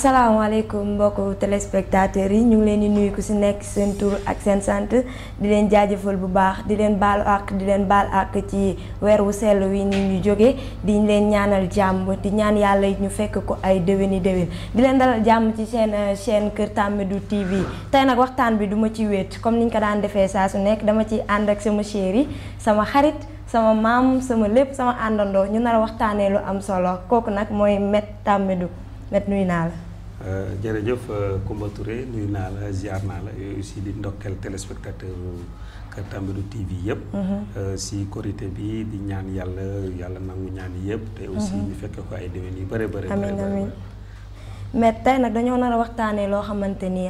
asalaamaaleykum mbokku téléspectateurs yi ñu ngi leen di nuyu ku ci nekk seen tur ak seen sant di leen jaajëfal bu baax di leen baalu àq di leen baal àq ci weer wu sell wi ni ñu jóge di leen ñaanal jàmm di ñaan yàlla ñu fekk ko ay déwéni déwén di leen dalal jàmm ci chaîne Kër Tambadou TV tey nag waxtaan bi duma ci wéet comme niñ ko daan defee saa su nekk dama ci ànd ak sama chéri sama xarit sama maam sama lépp sama àndandoo ñu nar a waxtaanee lu am solo kooku nag mooy Met Tambadou Met nuyu naa la. jërëjëf Coumba Touré nuyu naa la ziar naa la yooyu aussi di ndokkeel téléspectateur Kër Tambadou TV yëpp. si korité bi di ñaan yàlla nangu ñaan yëpp. te aussi ñu fekke ko ay déwén yu bëri bëri. amiin amiin mais tey nag dañoo nar a waxtaanee loo xamante ni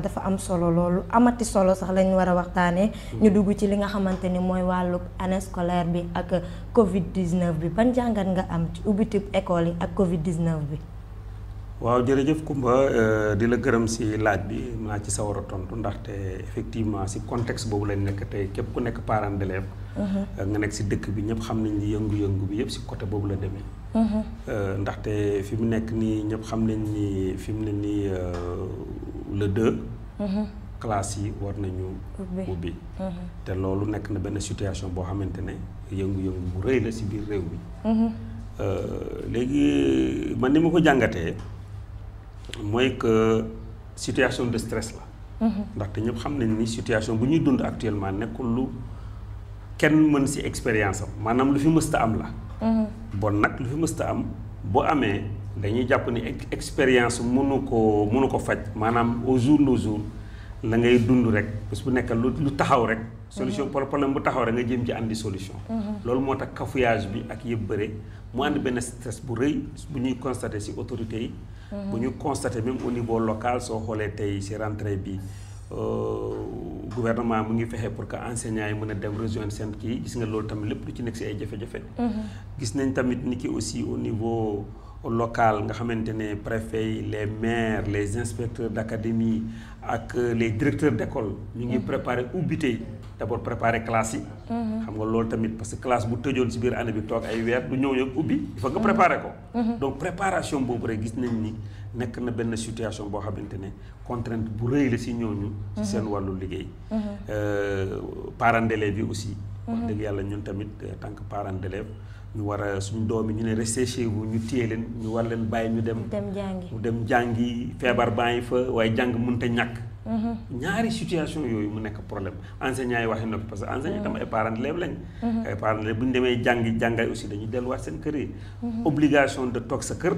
dafa am solo loolu amati solo sax lañ war a waxtaanee. ñu dugg ci li nga xamante ni mooy wàllu année scolaire bi ak Covid 19 bi ban jàngat nga am ci ubbitib école yi ak Covid 19 bi. waaw jërëjëf Coumba di la gërëm si laaj bi maa ci sawar a tontu ndaxte effectivement si contexte boobu lañ nekk tey képp ku nekk parent d'élève nga nekk si dëkk bi ñëpp xam nañ ni yëngu-yëngu bi yëpp si côté boobu la demee. ndaxte fi mu nekk nii ñëpp xam nañ ni fi mu ne nii le 2. classe yi war nañu ubbi te loolu nekk na benn situation boo xamante ne yëngu-yëngu bu rëy la si biir réew mi. léegi man ni ma ko jàngatee. mooy que situation de stress la. ndaxte ñëpp xam nañ ni situation bu ñuy dund actuellement nekkul lu kenn mën ci expérience am maanaam lu fi mësta am la. bon nag lu fi mësta am boo amee dañuy jàpp ni expérience mënu ko faj maanaam au jour le jour la ngay dund rek bés bu nekk lu taxaw rek. solution problème bu taxaw rek nga jëm ci andi solution. loolu moo tax cafouillage bi ak yëpp bëre mu ànd benn stress bu rëy bu ñuy constaté ci autorités yi. bu ñu constaté même au niveau local soo xoolee tey ci rentrée bi gouvernement mu ngi fexe pour que enseignants yi mën a dem rejoindre seen kii gis nga loolu tamit lépp lu ci nekk ci ay jafe-jafe. gis nañ tamit ni ki aussi au niveau local nga xamante ne préfet yi les maires les inspecteurs d'académie ak les directeurs d'école ñu ngi préparer ubbite yi d'abord préparer classe yi. xam nga loolu tamit parce que classe bu tëjoon ci biir année bi toog ay weer du ñëw yëpp ubbi il faut nga préparer ko. donc préparation boobu rek gis nañ ni nekk na benn situation boo xamante ne contrainte bu rëy la ci ñooñu. ci seen wàllu liggéey. parents d'élèves yi aussi. wax dëgg yàlla ñun tamit en tant que parents d'élèves ñu war a suñu doom yi ñu ne restez chez vous ñu téye leen ñu war leen bàyyi ñu dem. mu dem jàngi feebar baa ngi fa waaye jàng mënut a ñàkk. ñaari situation yooyu mu nekk problème enseignants yi waxi noppi parce que enseignants yi tam ay parents d'élèves lañ. ay parents d'élèves bu ñu demee jàngal aussi dañuy delluwaat seen kër yi. obligation de toog sa kër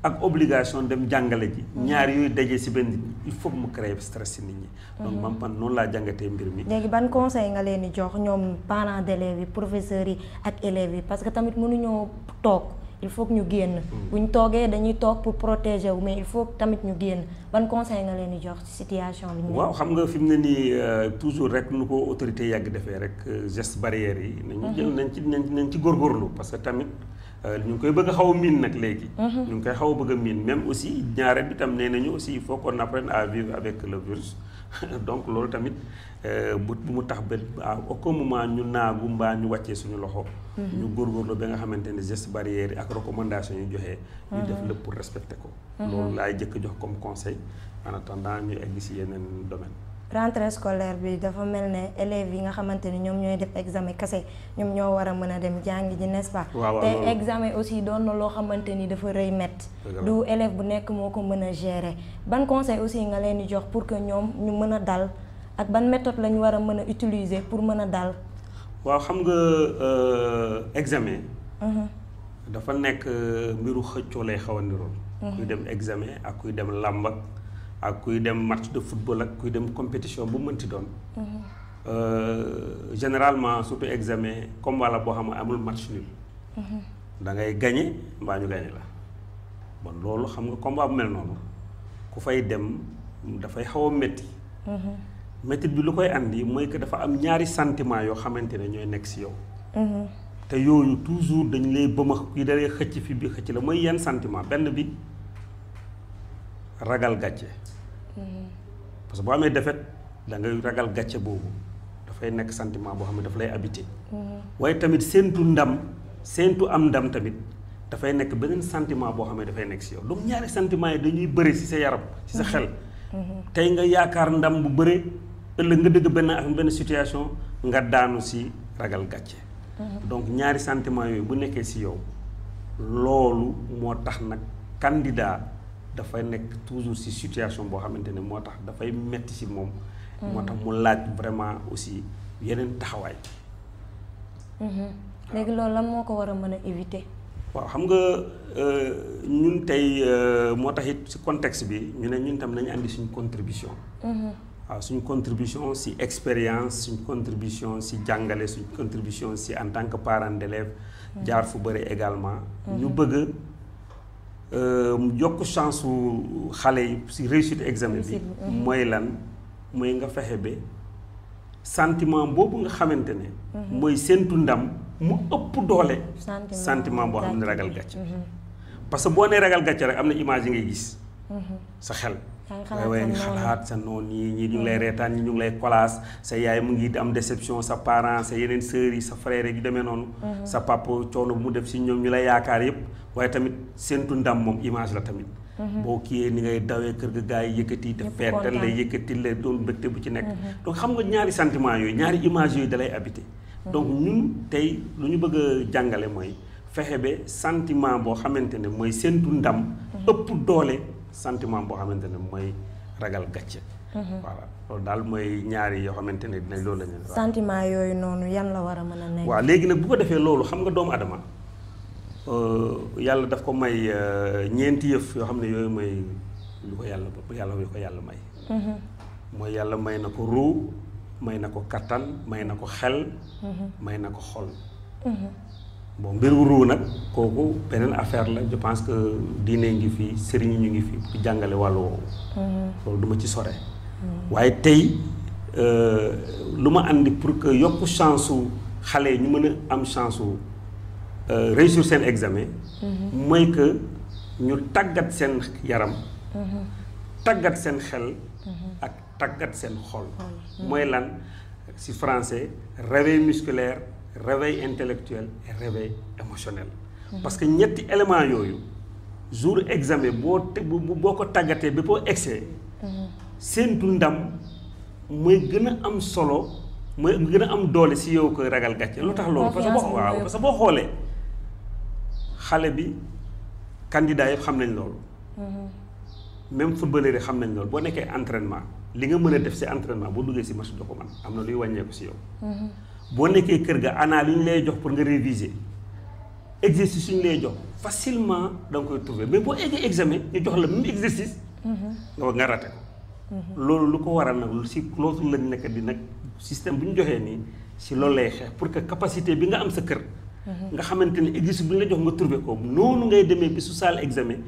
ak obligation dem jàngale ji. ñaar yooyu dajee ci benn il faut mu créer stress ci nit ñi. donc man noonu laa jàngatee mbir mi. léegi ban conseil nga leen di jox ñoom parents d'élèves yi professeurs yi ak élèves yi parce que tamit mënuñoo toog. il faut que ñu génn. bu ñu toogee dañuy toog pour protéger wu mais il faut que tamit ñu génn ban conseil nga leen di jox ci situation bi. waaw xam nga fi mu ne nii toujours rek nu ko autorité yàgg defee rek geste barrière yi. nañu jël nañ ci góorgóorlu parce que tamit ñu ngi koy bëgg a xaw a miin nag léegi. ñu ngi koy xaw a bëgg a miin même aussi ñaareel bi tam nee nañu aussi il faut qu'on apprenne à vivre avec le virus donc loolu tamit bu mu tax ba à aucun moment ñu naagu mbaa ñu wàccee suñu loxo. ñu góorgóorlu ba nga xamante ne geste barrière yi ak recommandation yi joxe. ñu def lépp pour respecter ko. loolu laay jëkk jox comme conseil en attendant ñu egg ci yeneen domaine. rentrée scolaire bi dafa mel ne élèves yi nga xamante ni ñoom ñooy def examen kese ñoom ñoo war a mën a dem jàngi ji n'est-ce pas. te examen aussi doon na loo xamante ni dafa rëy métti. du élève bu nekk moo ko mën a gérer ban conseil aussi nga leen di jox pour que ñoom ñu mën a dal ak ban méthode la ñu war a mën a utiliser pour mën a dal. waaw xam nga examen. dafa nekk mbiru xëccoo lay xaw a niroon. kuy dem examen ak kuy dem làmb ak kuy dem match de football ak kuy dem compétition bu mënti doon. généralement surtout examen comme walla boo xam ne amul match nul. da ngay gagné mbaa ñu gagné la bon loolu xam nga combat bu mel noonu ku fay dem dafay xaw a métti. métti bi lu koy andi mooy que dafa am ñaari sentiment yoo xamante ne ñooy nekk ci yow. te yooyu toujours dañ lay bëma yi dalay xëcc fi bi xëcc la mooy yenn sentiment benn bi ragal gàcce. parce que boo amee defet da ngay ragal gàcce boobu dafay nekk sentiment boo xam ne daf lay habité. waaye tamit séentu am ndam tamit dafay nekk beneen sentiment boo xam ne dafay nekk si yow donc ñaari sentiment yi dañuy bëri si sa yaram si sa xel tey nga yaakaar ndam bu bëre ëllëg nga dëgg benn situation nga daanu si ragal gàcce donc ñaari sentiment yooyu bu nekkee si yow loolu moo tax nag candidat dafay nekk toujours si situation boo xamante ne moo tax dafay metti si moom moo tax mu laaj vraiment aussi yeneen taxawaay léegi loolu lan moo ko war a mën a éviter waaw xam nga ñun tey moo tax it si contexte bi ñu ne ñun tam nañu andi suñu contribution waaw suñu contribution si expérience suñu contribution si jàngale suñu contribution si en tant que parent d'élève jaar fu bëri également ñu bëgg yokk chance su xale yi si réussite examen bi mooy lan mooy nga fexe ba sentiment boobu nga xamante ne mooy séentu ndam mu ëpp doole sentiment boo xam ne ragal gàcce parce que boo nee ragal gàcce rek am na image yi ngay gis sa xel waaye nga xalaat sa noon ñii ñu ngi lay reetaan ñi ñu ngi lay kolaas sa yaay mu ngi am déception sa parent sa yeneen sœurs yi sa frère yi demee noonu sa papa coono bu mu def si ñoom ñu lay yaakaar yëpp waaye tamit séentu ndam moom image la tamit boo kiyee ni ngay dawee kër ga gars yi yëkkati te feetal la yëkkati la doon mbégte bu ci nekk donc xam nga ñaari sentiment yooyu ñaari image yooyu dalay habité donc ñun tey lu ñu bëgg a jàngale mooy fexe ba sentiment boo xamante ne mooy séentu ndam ëpp doole sentiment boo xamante ne mooy ragal gàcce voilà loolu daal mooy ñaari yoo xamante ne dinañ loolu la ñu sentiment yooyu noonu yan la war a mën a nekk waaw léegi nag bu ko defee loolu xam nga doomu adama yàlla daf ko may ñeenti yëf yoo xam ne yooyu mooy lu ko yàlla may mooy yàlla may na ko ruu may na ko kattan may na ko xel may na ko xol bon mbiru ruu nag kooku beneen affaire la je pense que diine ngi fi sëriñ ñu ngi fi ku jàngale wàllu woowu loolu du ma ci sore waaye tey lu ma andi pour que yokk chance su xale yi ñu mën a am chance su réussir seen examen mooy que ñu tàggat seen yaram tàggat seen xel ak tàggat seen xol mooy lan ci français réveil musculaire réveil intellectuel et réveil émotionnel parce que ñetti éléments yooyu jour examen boo ko tàggatee ba boo egsee séentu ndam mooy gën a am solo mooy gën a am doole si yow ko ragal gàcce lu tax loolu parce que boo xoolee xale bi candidat yëpp xam nañ loolu même footballeur yi xam nañ loolu boo nekkee entraînement li nga mën a def si entraînement boo duggee si match doo ko mën am na luy wàññeeku si yow boo nekkee kër ga ana li ñu lay jox pour nga réviser exercice yu ñu lay jox facilement da nga koy trouver mais boo eggee examen ñu jox la même exercice nga raté ko loolu lu ko waral nag si loolu lañ nekk di nag système bu ñu joxee nii si loolu lay xeex pour que capacité bi nga am sa kër nga xamante ne exercice bi ñu la jox nga trouver ko noonu ngay demee bi su salle examen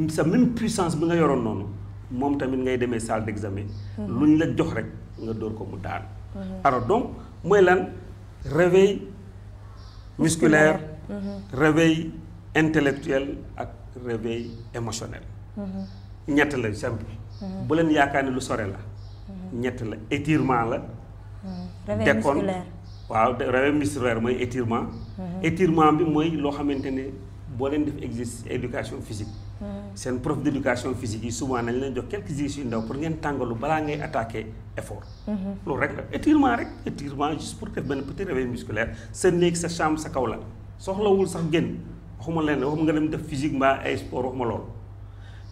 sa même puissance bi nga yoroon noonu moom tamit ngay demee salle d'examen lu ñu la jox rek nga dóor ko mu daan alors donc mooy lan réveil musculaire réveil intellectuel ak réveil émotionnel ñett la simple bu leen yaakaar ne lu sore la ñett la étirement la décompte waaw réveil musculaire mooy étirement étirement bi mooy loo xamante ne boo leen def exercice éducation physique seen prof d'éducation physique yi souvent nañ leen jox quelques exercices yu ndaw pour ngeen tàngalu balaa ngay attaquer effort loolu rek la étirement juste pour def benn petit réveil musculaire sa néeg sa chambre sa kaw la soxlawul sax génn waxuma leen waxuma nga dem def physique mbaa ay sport waxuma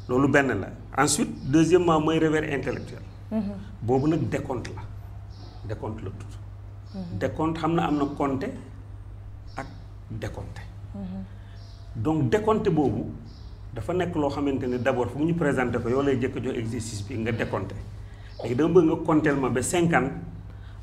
loolu benn la ensuite deuxièmement mooy réveil intellectuel boobu nag décompte la tudd décompte xam na am na compter ak décompter donc décompter boobu dafa nekk loo xamante ne d'abord fu mu ñu présenté ko yow lay jëkk jox exercice bi nga décompter léegi dama bëgg nga compter ma ba 50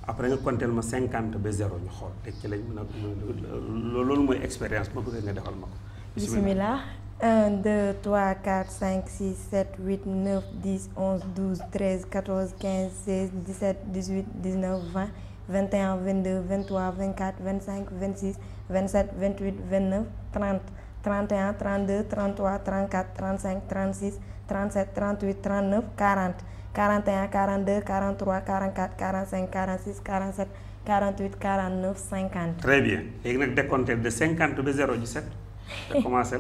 après nga compter ma 50 ba 0 ñu xool te ci lañ mën a loolu mooy expérience ma bëgg nga defal ma ko. bismillah 1 2 3 4 5 6 7 8 9 10 11 12 13 14 15 16 17 18 19 20 21 22 23 24 25 26 27 28 29 30 31 32 33 34 35 36 37 38 39 40 41 42 43 44 45 46 47 48 49 50. très bien léegi nag décompté de 50 ba 0 17 da commencé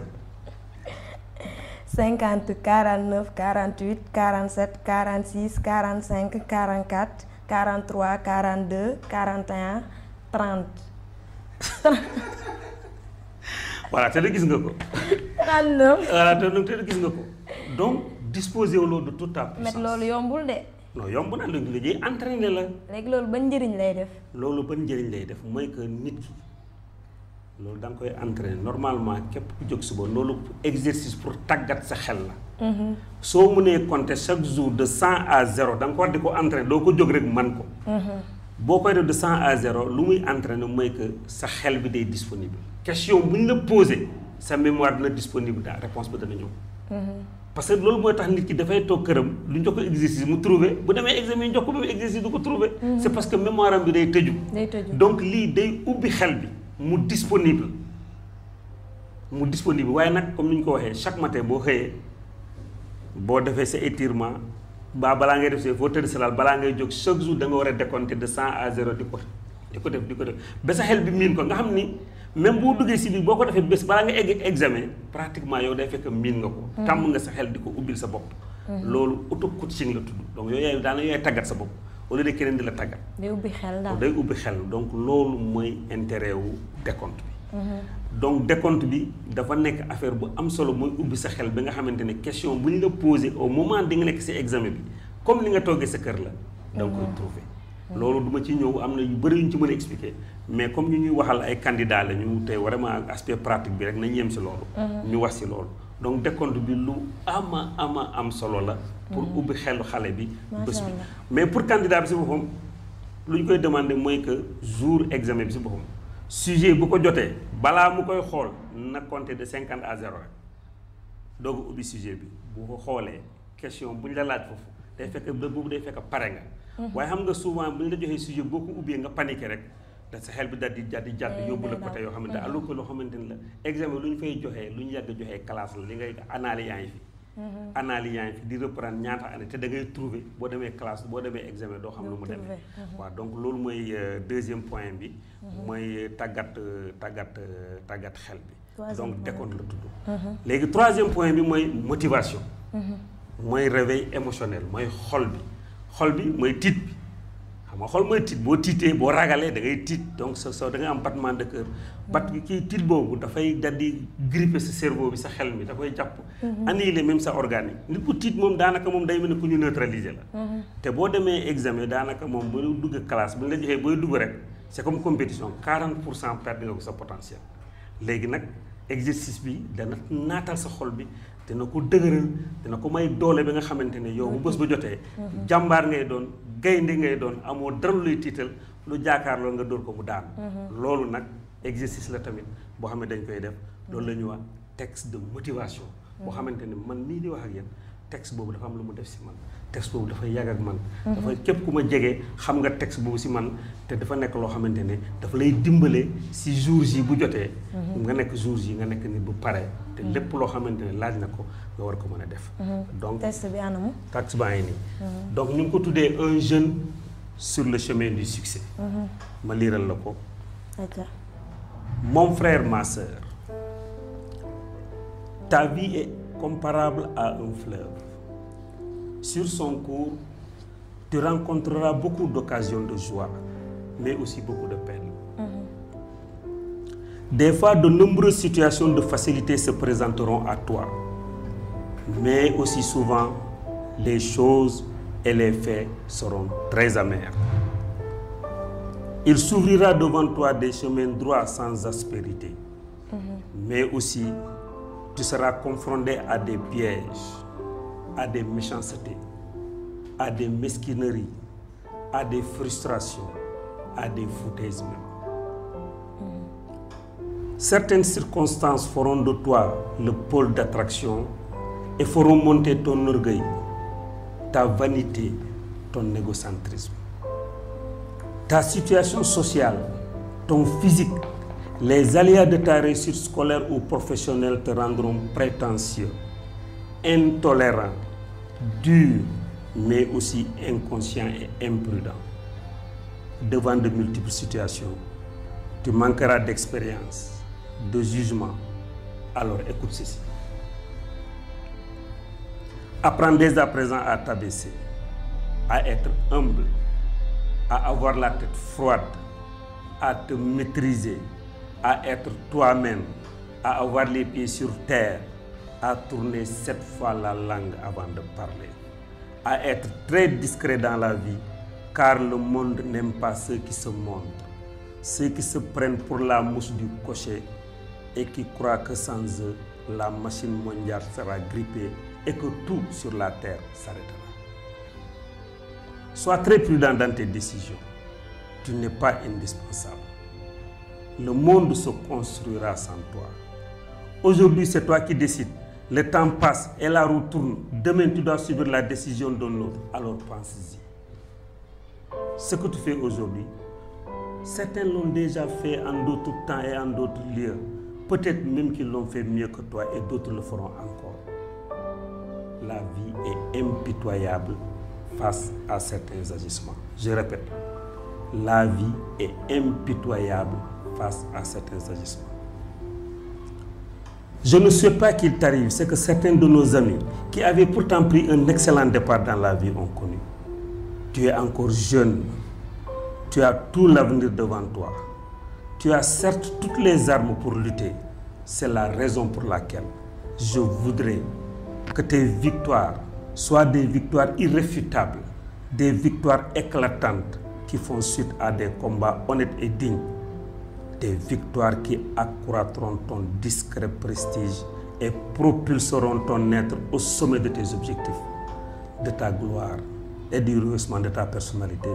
50 49 48 47 46 45 44 43 42 41 30. voilà te de gis nga ko. 39. voilà te de gis nga ko donc disposer wu loolu de toute ta puissance. mais loolu yombul de. non yomb na léegi liggéey entraîner la. léegi loolu ban njëriñ lay def. loolu ban njëriñ lay def mooy que nit ki loolu da nga koy entraîner normalement képp ku jóg suba loolu exercice pour tàggat sa xel la. soo mënee compter chaque jour de 100 à 0 da nga ko war di ko entraîner doo ko jóg rek man ko. boo koy def de 100 à 0 lu muy entraîner mooy que sa xel bi day disponible. question bu ñu la posé sa mémoire dina disponible daal réponse ba dana ñëw. parce que loolu mooy tax nit ki dafay toog këram lu ñu jox ko exercice mu trouvé bu demee examen ñu jox ko même exercice du ko trouvé. c'est parce que mémoire am bi day tëju. donc lii day ubbi xel bi mu disponible waaye nag comme ni ñu ko waxee chaque matin boo xëyee boo defee sa étirement balaa ngay def see foo tëdd sa laal balaa ngay jóg chaque jour da nga war a décompter de 100 à 0 di ko def ba sa xel bi miin ko nga xam ni. même boo duggee si biir boo ko defee bés balaa nga egg examen pratiquement yow day fekk miin nga ko. tàmm nga sa xel di ko ubbil sa bopp. loolu auto coaching la tudd donc yooyu daanaka yooy tàggat sa bopp au lieu de keneen di la tàggat. day ubbi xel daal day ubbi xel donc loolu mooy intérêt wu décompte bi. donc décompte bi dafa nekk affaire bu am solo mooy ubbi sa xel bi nga xamante ne question bu ñu la posé au moment di nga nekk si examen bi comme ni nga toogee sa kër la. da nga koy trouver. loolu duma ci ñëw am na yu bëri yu ñu ci mën a expliquer mais comme ñu ñuy waxal ay candidats la ñu te vraiment aspect pratique bi rek nañ yem si loolu. ñu wax si loolu donc décompte bi lu am solo la. pour ubbi xelu xale bi. bés bi mais pour candidat bi si boppam lu ñu koy demander mooy que jour examen bi si boppam sujet bu ko jotee balaa mu koy xool na compter de 50 à 0 rek doog ubbi sujet bi bu ko xoolee question bu ñu la laaj foofu day fekk boobu day fekk pare nga. waaye xam nga souvent bu ñu la joxee sujet boo ko ubbee nga paniqué rek da sa xel bi daal di jàdd yóbbu la côté yoo xamante alors que loo xamante ni la examen lu ñu fay joxee lu ñu yàgg joxee classe la li ngay analyse yaa ngi fi. analyse yaa ngi fi di reprendre ñaata année te da ngay trouver boo demee classe boo demee examen doo xam lu mu demee. waaw donc loolu mooy deuxième point bi. mooy tàggat xel bi. donc décompte la tudd. léegi troisième point bi mooy motivation. mooy réveil émotionnel mooy xol bi mooy tiit bi xam nga xol mooy tiit boo tiitee boo ragalee da ngay tiit donc sa da ngay am battement de cœur kii tiit boobu dafay dal di gripper sa cerveau bi sa xel mi da koy jàpp annihiler même sa organe yi nit bu tiit moom daanaka moom day mel ne ku ñu neutraliser la te boo demee examen daanaka moom boo dugg classe bu ñu la joxee booy dugg rek c'est comme compétition 40% perdre nga ko sa potentiel léegi nag exercice bi dana naatal sa xol bi dina ko dëgëral dina ko may doole bi nga xamante ne yow bu bés ba jotee jàmbaar ngay doon gaynde ngay doon amoo dara luy tiital lu jaakaarloo nga dóor ko mu daan loolu nag exercice la tamit boo xam ne dañ koy def loolu la ñuy wax texte de motivation boo xamante ne man mii di wax ak yéen texte boobu dafa am lu mu def si man texte boobu dafay yàgg ak man dafa képp ku ma jege xam nga texte boobu si man te dafa nekk loo xamante ne dafa lay dimbale si jours yi bu jotee nga nekk jours yi nga nekk nit bu pare te lépp loo xamante ne laaj na ko nga war ko mën a def donc texte bi anamu texte baa ngi nii donc ñu ngi ko tuddee un jeune sur le chemin du succès ma liiral la ko mon frère ma sœur ta vie est comparable à un fleuve. Sur son cours, tu rencontreras beaucoup d'occasions de joie, mais aussi beaucoup de peine. Des fois, de nombreuses situations de facilité se présenteront à toi, mais aussi souvent, les choses et les faits seront très amers. Il s'ouvrira devant toi des chemins droits sans aspérité, mais aussi tu seras confronté à des pièges, à des méchancetés, à des mesquineries, à des frustrations, à des foutaises même. Certaines circonstances feront de toi le pôle d'attraction et feront monter ton orgueil, ta vanité, ton égocentrisme. Ta situation sociale, ton physique, les aléas de ta réussite scolaire ou professionnelle te rendront prétentieux, intolérant, dur, mais aussi inconscient et imprudent. Devant de multiples situations, tu manqueras d'expérience, de jugement. Alors écoute ceci. Apprends dès à présent à t'abaisser, à être humble, à avoir la tête froide, à te maîtriser, à être toi-même, à avoir les pieds sur terre, à tourner 7 fois la langue avant de parler, à être très discret dans la vie, car le monde n'aime pas ceux qui se montrent, ceux qui se prennent pour la mouche du cocher et qui croient que sans eux, la machine mondiale sera grippée et que tout sur la terre s'arrêtera. Sois très prudent dans tes décisions. Tu n'es pas indispensable. Le monde se construira sans toi. Aujourd'hui, c'est toi qui décides. Le temps passe et la roue tourne. Demain, tu dois subir la décision d'un autre. Alors pense-y. Ce que tu fais aujourd'hui, certains l'ont déjà fait en d'autres temps et en d'autres lieux. Peut-être même qu'ils l'ont fait mieux que toi et d'autres le feront encore. La vie est impitoyable face à certains agissements. Je répète, la vie est impitoyable face à certains agissements. Je ne souhaite pas qu'il t'arrive ce que certains de nos amis qui avaient pourtant pris un excellent départ dans la vie ont connu. Tu es encore jeune, tu as tout l'avenir devant toi. Tu as certes toutes les armes pour lutter. C'est la raison pour laquelle je voudrais que tes victoires soient des victoires irréfutables, des victoires éclatantes qui font suite à des combats honnêtes et dignes, des victoires qui accroîtront ton discret prestige et propulseront ton être au sommet de tes objectifs, de ta gloire et du rehaussement de ta personnalité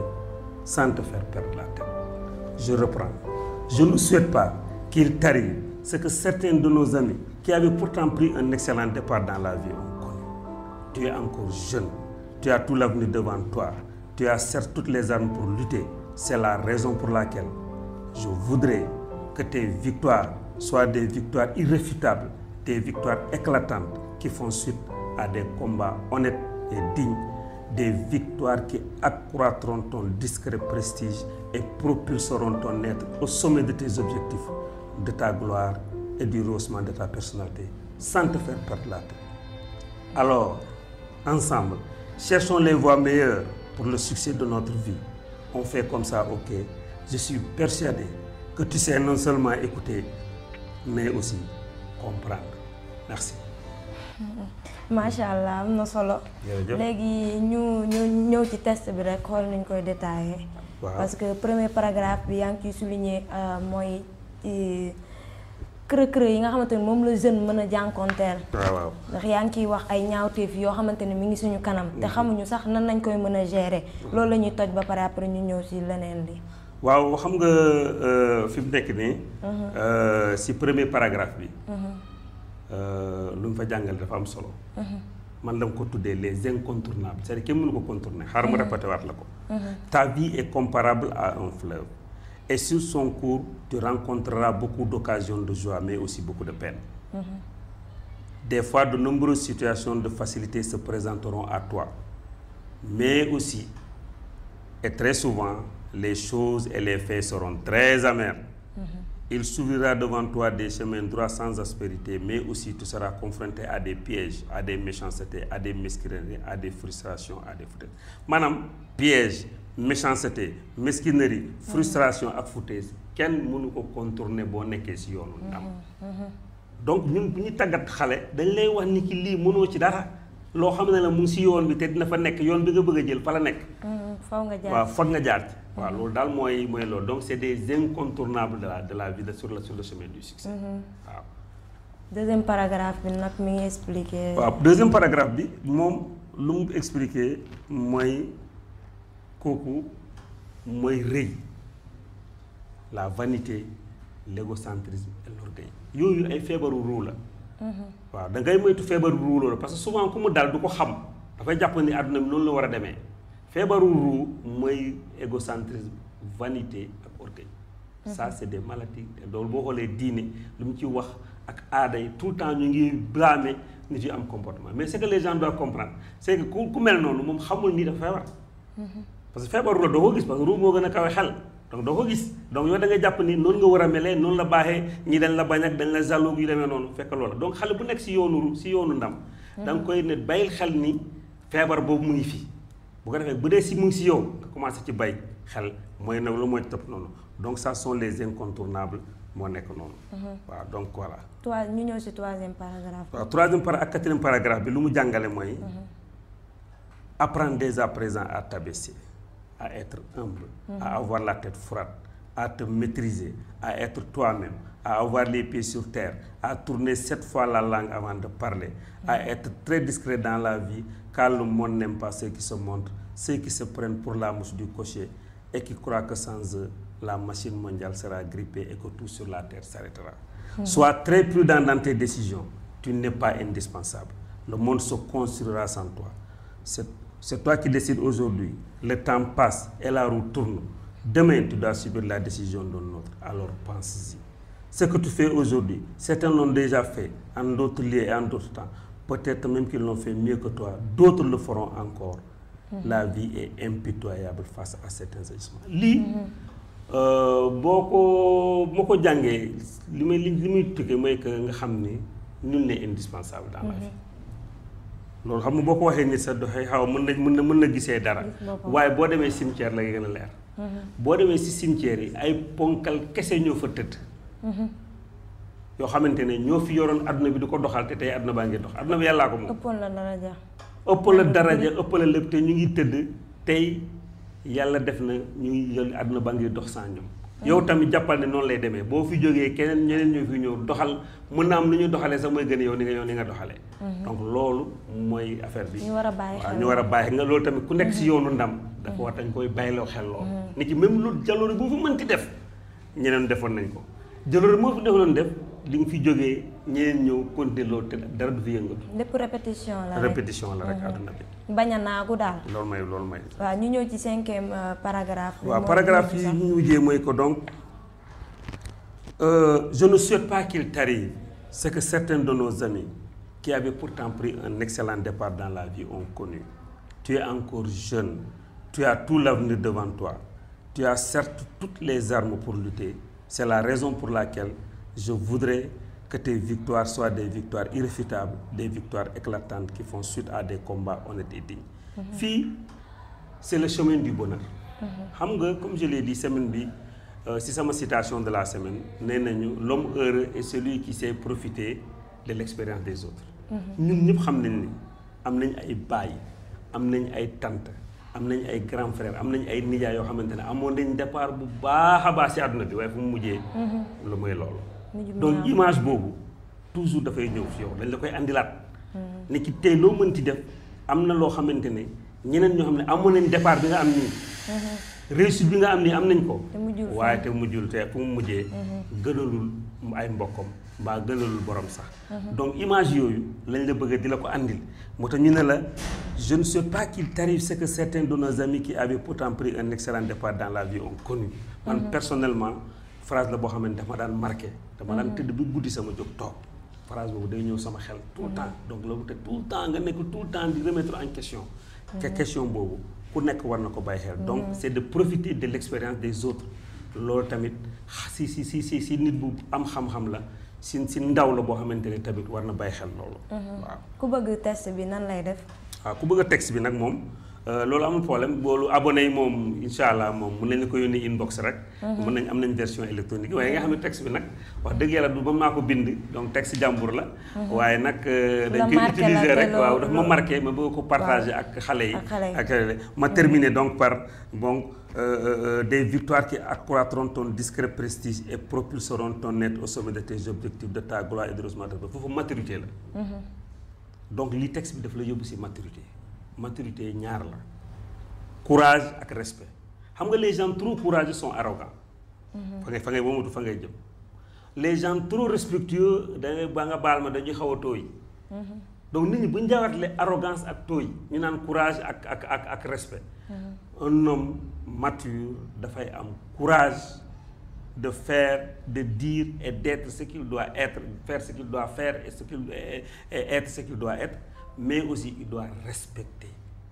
sans te faire perdre la tête. Je reprends. Je ne souhaite pas qu'il t'arrive ce que certains de nos amis qui avaient pourtant pris un excellent départ dans la vie ont connu. Tu es encore jeune, tu as tout l'avenir devant toi, tu as certes toutes les armes pour lutter. C'est la raison pour laquelle je voudrais que tes victoires soient des victoires irréfutables, des victoires éclatantes qui font suite à des combats honnêtes et dignes, des victoires qui accroîtront ton discret prestige et propulseront ton être au sommet de tes objectifs, de ta gloire et du rehaussement de ta personnalité, sans te faire perdre la tête. Alors, ensemble, cherchons les voies meilleures pour le succès de notre vie. On fait comme ça, ok? Je suis persuadé que tu sais non seulement écouter, mais aussi comprendre. Merci. macha allah am na solo. léegi ñu ñëw ci test bi rek xool nañ koy détaillé. parce que premier paragraphe bi yaa ngi ciy souligné mooy creux yi nga xamante ni moom la jeune mën a jànkonteel. waaw ndax yaa ngi ciy wax ay ñaawteef yoo xamante ni mi ngi suñu kanam. te xamuñu sax nan nañ koy mën a gérer. loolu la ñuy toj ba pare après ñu ñëw ci leneen li. waaw xam nga fi mu nekk nii. ci premier paragraphe bi. lu mu fa jàngal dafa am solo. man dama ko tuddee les incontournables c'est-à-dire kenn mënu ko contourner xaaral ma répété waat la ko. Ta vie est comparable à un fleuve et sur son cours tu rencontreras beaucoup d'occasions de joie mais aussi beaucoup de peine. Des fois de nombreuses situations de facilité se présenteront à toi mais aussi et très souvent les choses et les faits seront très amers. Il s'ouvrira devant toi des chemins droits sans aspérité, mais aussi tu seras confronté à des pièges, à des méchancetés, à des mesquineries, à des frustrations, à des foutaises. Maanaam piège, méchanceté, mesquinerie, frustration ak foutaise kenn mënu ko contourner boo nekkee ci yoonu ndam. Donc ñun bu ñu tàggat xale dañ lay wax ni ki lii mënoo ci dara loo xam ne la mu ngi ci yoon bi te dina fa nekk yoon bi nga bëgg a jël fa la nekk. faw nga jaar waaw foog nga jaar ci. waaw loolu daal mooy loolu donc c'est des incontournables de la vie sur le chemin du succès. waaw. deuxième paragraphe bi nag mi ngi expliqué. waaw deuxième paragraphe bi moom lu mu expliqué mooy kooku mooy rëy la vanité l'égocentrisme et l'orgueil yooyu ay feebaru ruu la. waaw da ngay moytu feebaru ruu la parce que souvent ku mu dal du ko xam dafay jàpp ni àdduna bi noonu la war a demee. feebaru ruu mooy égocentrisme vanité ak orgueil. Ça c'est des maladies te loolu boo xoolee diine lu mu ci wax ak aada yi tout le temps ñu ngi blâmer nit yu am comportement mais ce que les gens doivent comprendre c'est que ku mel noonu moom xamul ni dafa feebar. parce que feebaru la doo ko gis parce que ruu moo gën a kawe xel donc doo ko gis donc yow da nga jàpp ni noonu nga war a melee noonu la baaxee ñi dañ la bañ ak dañ la jaloux yu demee noonu fekk loola donc xale bu nekk si yoonu ndam da nga koy ne bàyyil xel ni feebar boobu mu ngi fi bu ko defee bu dee si mu ngi si yow nga commencé ci bay xel mooy nag lu mooy topp noonu donc ça sont les incontournables moo nekk noonu. waaw donc voilà. toi ñu ñëw si troisième paragraphe. waaw troisième ak quatrième paragraphe bi lu mu jàngale mooy. apprendre dès à présent à t'abaisser, à être humble, à avoir la tête froide, à te maîtriser, à être toi-même, à avoir les pieds sur terre, à tourner 7 fois la langue avant de parler, à être très discret dans la vie, car le monde n'aime pas ceux qui se montrent, ceux qui se prennent pour la mouche du cocher et qui croient que sans eux, la machine mondiale sera grippée et que tout sur la terre s'arrêtera. Sois très prudent dans tes décisions, tu n'es pas indispensable. Le monde se construira sans toi. C'est toi qui décides aujourd'hui. Le temps passe et la roue tourne. Demain, tu dois subir la décision d'un autre. Alors pense-y. Ce que tu fais aujourd'hui, certains l'ont déjà fait en d'autres lieux et en d'autres temps. Peut-être même qu'ils l'ont fait mieux que toi. D'autres le feront encore. La vie est impitoyable face à certains agissements. Lii boo ko jàngee li muy tukkee mooy que nga xam ni nul n'est indispensable dans la vie. loolu xam nga boo ko waxee nit sa doxee xaw mën na gisee dara waaye boo demee cimetière la gën a leer. boo demee si cimetière yi ay ponkal kese ñoo fa tëdd. yoo xamante ne ñoo fi yoroon adduna bi di ko doxal te tey adduna baa ngi dox adduna bi yàllaa ko moom. ëpp la daraja ëpp la lépp te ñu ngi tëdd tey yàlla def na ñu ngi jël adduna baa ngi dox sans ñoom. yow tamit jàppal ne noonu lay demee boo fi jógee keneen ñeneen ñoo fi ñëw doxal mën na am lu ñu doxalee sax mooy gën a yow ni nga doxalee. donc loolu mooy affaire bi. ñu war a bàyyi xel ñu war a bàyyi nga loolu tamit ku nekk si yoonu ndam. dafa war dañ koy bàyyiloo xel lool. nit ki même lu jaloore bu fi mënti def ñeneen defoon nañ ko jaloore moo fi defoon def li nga fi jógee ñeneen ñëw continuer loolu te dara du fi yëngatu. lépp répétition la rek répétition la rek àdduna bi. bañ a naagu daal. loolu mooy. waaw ñu ñëw ci 5e paragraphe. waaw paragraphe yi ñu mujjee mooy ko donc. Je ne souhaite pas qu'il t'arrive ce que certains de nos amis qui avaient pourtant pris un excellent départ dans la vie ont connu. Tu es encore jeune, tu as tout l'avenir devant toi, tu as certes toutes les armes pour lutter. C'est la raison pour laquelle je voudrais que tes victoires soient des victoires irréfutables, des victoires éclatantes qui font suite à des combats honnêtes et dignes. Fille, c'est le chemin du bonheur. Xam nga comme je l'ai dit semaine bi si sama citation de la semaine nee nañu l'homme heureux est celui qui sait profiter de l'expérience des autres. ñun ñëpp xam nañ ni am nañ ay baay am nañ ay tante am nañ ay grand frère am nañ ay nijaay yoo xamante ne amoon nañ départ bu baax a baax si àdduna bi waaye fu mu mujjee. lu mooy loolu. donc image boobu toujours dafay ñëw fi yow dañ la koy andilaat. ne ki tey loo mënti def am na loo xamante ne ñeneen ñoo xam ne amoon nañ départ bi nga am nii. réussite bi nga am nii am nañ ko. waaye te mujjul te fu mu mujjee. gënalul ay mbokkam mbaa gënalul borom sax. donc image yooyu lañ la bëgg di la ko andil moo tax ñu ne la je ne sais pas qu'il t'arrive ce que certains de nos amis qui avaient pourtant pris un excellent départ dans la vie ont connu. man personnellement phrase la boo xam ne dafa ma daan marqué. dama daan tëdd bi guddi sama jóg toog phrase boobu day ñëw sama xel tout le temps donc loolu te tout le temps nga nekk tout le temps di remettre en question. te question boobu. ku nekk war na ko bàyyi xel donc c'est de profiter de l'expérience des autres loolu tamit si nit bu am xam-xam la si ndaw la boo xamante ne tamit war na bàyyi xel loolu. waaw ku bëgg test bi nan lay def. waaw ku bëgg texte bi nag moom loolu amul problème boolu abonné yi moom incha allah moom mën nañu ko yónnee inbox rek. mën nañ am nañ version électronique waaye nga xam ne texte bi nag wax dëgg yàlla du ba maa ko bind donc texte jàmbur la. waaye nag dañ koy utiliser rek waaw dafa ma marqué ma bëgg ko partager ak xale yi. ak ma terminer donc par des victoires qui accroîtront ton discret prestige et propulseront ton être au sommet de tes objectifs de ta gloire et de réussite foofu maturité la. donc li texte bi daf la yóbbu si maturité ñaar la courage ak respect xam nga les gens trop courageux sont arrogants. fa ngay moomatu fa ngay jëm. les gens trop respectueux dangay ba nga baal ma dañuy xaw a tooy. donc nit ñi bu ñu jaawaatlee arrogance ak tooy ñu naan courage ak respect. un homme mature dafay am courage de faire, de dire et d'être ce qu'il doit être, faire ce qu'il doit faire et être ce qu'il doit être, mais aussi il doit respecter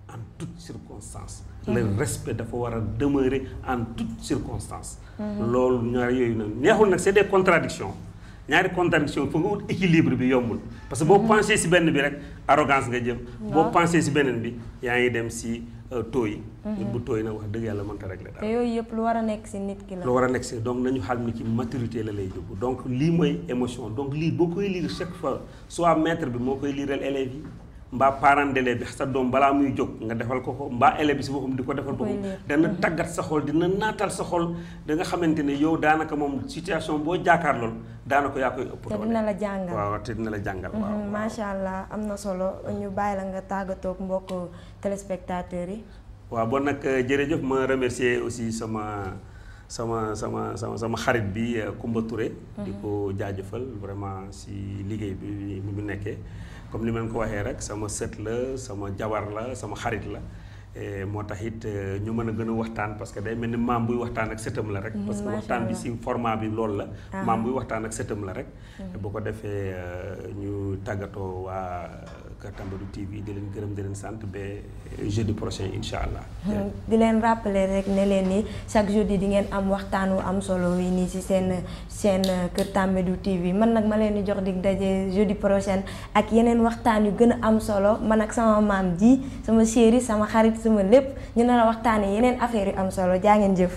en toutes circonstances. Le respect dafa war a demeurer en toutes circonstances. loolu ñaar yooyu nag neexul nag c'est des contradictions ñaari contradiction foog nga wut équilibre bi yombul parce que boo pensé si benn bi rek arrogance nga jëm boo pensé si beneen bi yaa ngi dem si taux yi nit bu taux yi nag wax dëgg yàlla mënta régler dara te yooyu yëpp lu war a nekk si nit ki la lu war a nekk si donc nañu xam ni ci maturité la lay jógu donc lii mooy émotion donc lii boo koy lire chaque fois soit maître bi moo koy liiral élèves yi mbaa parent d'élève bi sa doom balaa muy jóg nga defal ko mbaa élève bi si boppam di ko defal boppam dana tàggat sa xol dina naatal sa xol da nga xamante ne yow daanaka moom situation boo jaakaar lool daanaka yaa koy ëpp te dina la jàngal waaw te dina la jàngal waaw macha allah am na solo ñu bàyyi la nga tàggatoo ak mbokk téléspectateurs yi waaw bon nag jërëjëf ma remercier aussi sama xarit bi Koumba Touré di ko jaajëfal vraiment si liggéey bi mu nekkee comme ni ma leen ko waxee rek sama sët la sama jabar la sama xarit la moo tax it ñu mën a gën a waxtaan parce que day mel ni maam buy waxtaan ak sëtam la rek parce que waxtaan bi si format bi loolu la maam buy waxtaan ak sëtam la rek bu ko defee ñu tàggatoo waa Kër Tambadou TV di leen gërëm di leen sant ba jeudi prochain incha allah di leen rappeler rek ne leen ni chaque jeudi di ngeen am waxtaan wu am solo wi nii si seen chaîne Kër Tambadou TV man nag ma leen di jox dig daje jeudi prochain ak yeneen waxtaan yu gën a am solo man ak sama maam ji sama chéri sama xarit sama lépp ñu nar a waxtaanee yeneen affaire yu am solo jaa ngeen jëf